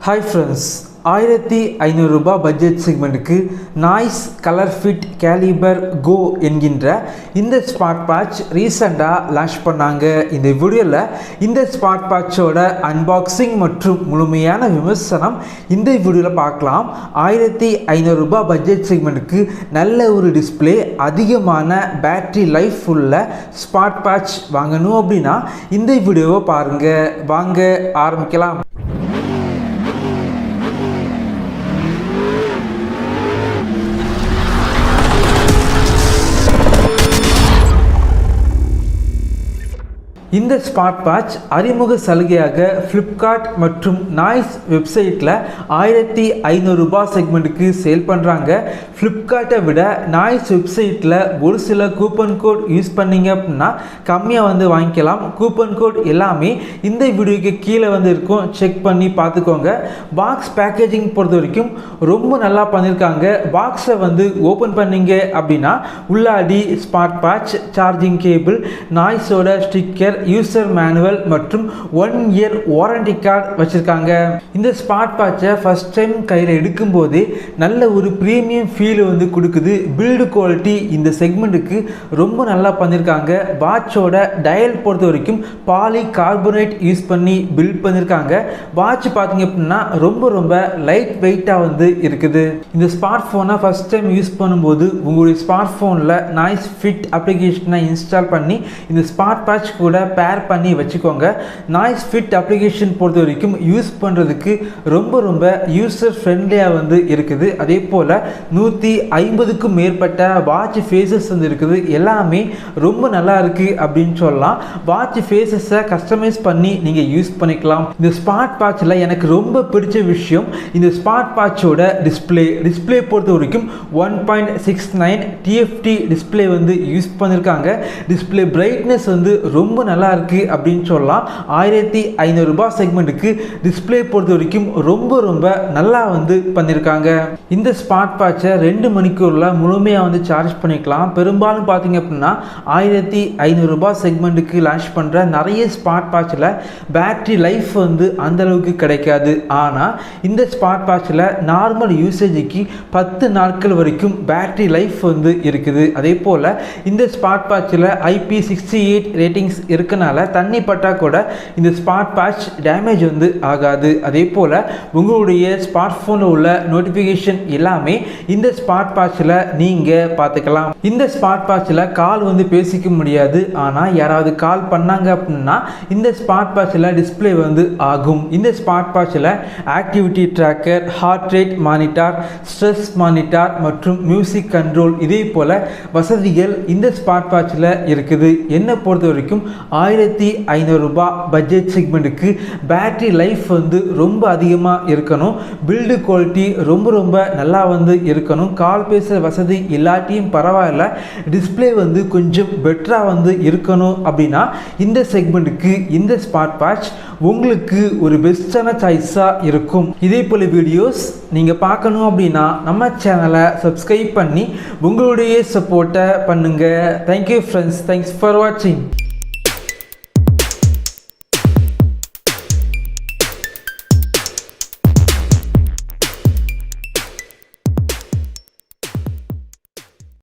Hi friends, ₹1500 budget செக்மெண்ட்டுக்கு Noise ColorFit Caliber Go என்கின்ற இந்த ஸ்மார்ட் வாட்ச் ரீசெண்டாக லான்ச் பண்ணாங்க. இந்த வீடியோவில் இந்த ஸ்மார்ட் வாட்சோட அன்பாக்சிங் மற்றும் முழுமையான விமர்சனம் இந்த வீடியோவில் பார்க்கலாம். ₹1500 பட்ஜெட் செக்மெண்ட்டுக்கு நல்ல ஒரு டிஸ்பிளே, அதிகமான பேட்டரி லைஃப் உள்ள ஸ்மார்ட் வாட்ச் வாங்கணும் அப்படின்னா இந்த வீடியோவை பாருங்கள். வாங்க ஆரம்பிக்கலாம். இந்த ஸ்மார்ட் வாட்ச் அறிமுக சலுகையாக ஃப்ளிப்கார்ட் மற்றும் நாய்ஸ் வெப்சைட்டில் ₹1500 செக்மெண்ட்டுக்கு சேல் பண்ணுறாங்க. ஃப்ளிப்கார்ட்டை விட நாய்ஸ் வெப்சைட்டில் ஒரு சில கூப்பன் கோட் யூஸ் பண்ணிங்க அப்படின்னா கம்மியாக வாங்கிக்கலாம். கூப்பன் கோட் எல்லாமே இந்த வீடியோக்கு கீழே இருக்கும், செக் பண்ணி பார்த்துக்கோங்க. பாக்ஸ் பேக்கேஜிங் பொறுத்த வரைக்கும் ரொம்ப நல்லா பண்ணியிருக்காங்க. பாக்ஸை ஓப்பன் பண்ணிங்க அப்படின்னா உள்ளாடி ஸ்மார்ட் வாட்ச், சார்ஜிங் கேபிள், நாய்ஸோட ஸ்டிக்கர், யூசர் மேனுவல் மற்றும் 1 இயர் வாரண்டி கார்டு வச்சிருக்காங்க. இந்த ஸ்மார்ட் வாட்சை ஃபர்ஸ்ட் டைம் கையில் எடுக்கும் போதே நல்ல ஒரு பிரீமியம் ஃபீல் கொடுக்குது. பில்டு குவாலிட்டி இந்த செக்மெண்ட்டுக்கு ரொம்ப நல்லா பண்ணியிருக்காங்க. வாட்சோட டயல் பொறுத்த வரைக்கும் பாலி கார்பனேட் யூஸ் பண்ணி பில்ட் பண்ணியிருக்காங்க. வாட்ச் பார்த்தீங்க அப்படின்னா ரொம்ப லைட் வெயிட்டாக இருக்குது. இந்த ஸ்மார்ட் ஃபோனை ஃபர்ஸ்ட் டைம் யூஸ் பண்ணும்போது உங்களுடைய ஸ்மார்ட் ஃபோனில் நாய்ஸ் ஃபிட் அப்ளிகேஷனை இன்ஸ்டால் பண்ணி இந்த ஸ்மார்ட் வாட்ச் கூட பேர் பண்ணி வச்சுக்கோங்க. நாய்ஸ் ஃபிட் அப்ளிகேஷன் பொறுத்த வரைக்கும் யூஸ் பண்ணுறதுக்கு ரொம்ப யூசர் ஃப்ரெண்ட்லியாக இருக்குது. அதே போல் 150க்கும் மேற்பட்ட வாட்ச் ஃபேஸஸ் இருக்குது. எல்லாமே ரொம்ப நல்லா இருக்குது அப்படின்னு சொல்லலாம். வாட்ச் ஃபேஸஸை கஸ்டமைஸ் பண்ணி நீங்கள் யூஸ் பண்ணிக்கலாம். இந்த ஸ்மார்ட் வாட்சில் எனக்கு ரொம்ப பிடிச்ச விஷயம் இந்த ஸ்மார்ட் வாட்சோட டிஸ்பிளே பொறுத்த வரைக்கும் 1.69 TFT டிஸ்பிளே யூஸ் பண்ணியிருக்காங்க. டிஸ்பிளே பிரைட்னஸ் ரொம்ப நல்லா இருக்கு அப்படின்னு சொல்லலாம். ₹1500 செக்மெண்ட்டுக்கு டிஸ்பிளே பொறுத்த வரைக்கும் ரொம்ப நல்லா பண்ணியிருக்காங்க. இந்த ஸ்மார்ட் வாட்சை 2 மணிக்கூர்ல முழுமையாக சார்ஜ் பண்ணிக்கலாம். பெரும்பாலும் பார்த்தீங்க அப்படின்னா ₹1500 செக்மெண்ட்டுக்கு லான்ச் பண்ணுற நிறைய ஸ்மார்ட் வாட்சில் பேட்டரி லைஃப் அந்த அளவுக்கு கிடைக்காது. ஆனால் இந்த ஸ்மார்ட் வாட்சில் நார்மல் யூசேஜுக்கு 10 நாட்கள் வரைக்கும் பேட்டரி லைஃப் இருக்குது. அதே போல் இந்த ஸ்மார்ட் வாட்சில் IP68 ரேட்டிங்ஸ் இருக்கனால தண்ணி பட்டா கூட இந்த ஸ்மார்ட் வாட்ச் டேமேஜ் ஆகாது. அதே போல் உங்களுடைய ஸ்மார்ட் ஃபோனில் உள்ள நோட்டிஃபிகேஷன் எல்லாமே இந்த ஸ்மார்ட் வாட்சில் நீங்கள் பார்த்துக்கலாம். இந்த ஸ்மார்ட் வாட்சில் கால் பேசிக்க முடியாது. ஆனால் யாராவது கால் பண்ணாங்க அப்படின்னா இந்த ஸ்மார்ட் வாட்சில் டிஸ்பிளே ஆகும். இந்த ஸ்மார்ட் வாட்சில் activity tracker, heart rate monitor, stress monitor மற்றும் மியூசிக் கண்ட்ரோல் இதே போல் வசதிகள் இந்த ஸ்மார்ட் வாட்சில் இருக்குது. என்னை பொறுத்த வரைக்கும் ₹1500 பட்ஜெட் செக்மெண்ட்டுக்கு பேட்டரி லைஃப் ரொம்ப அதிகமாக இருக்கணும். பில்டு குவாலிட்டி ரொம்ப நல்லா இருக்கணும். கால் பேசுகிற வசதி இல்லாட்டியும் பரவாயில்ல, டிஸ்பிளே கொஞ்சம் பெட்டராக இருக்கணும் அப்படின்னா இந்த செக்மெண்ட்டுக்கு இந்த ஸ்மார்ட் வாட்ச் உங்களுக்கு ஒரு பெஸ்டான சாய்ஸாக இருக்கும். இதே போல் வீடியோஸ் நீங்கள் பார்க்கணும் அப்படின்னா நம்ம சேனலை சப்ஸ்கிரைப் பண்ணி உங்களுடைய சப்போர்ட்டை பண்ணுங்கள். தேங்க்யூ ஃப்ரெண்ட்ஸ், தேங்க்ஸ் ஃபார் வாட்சிங்.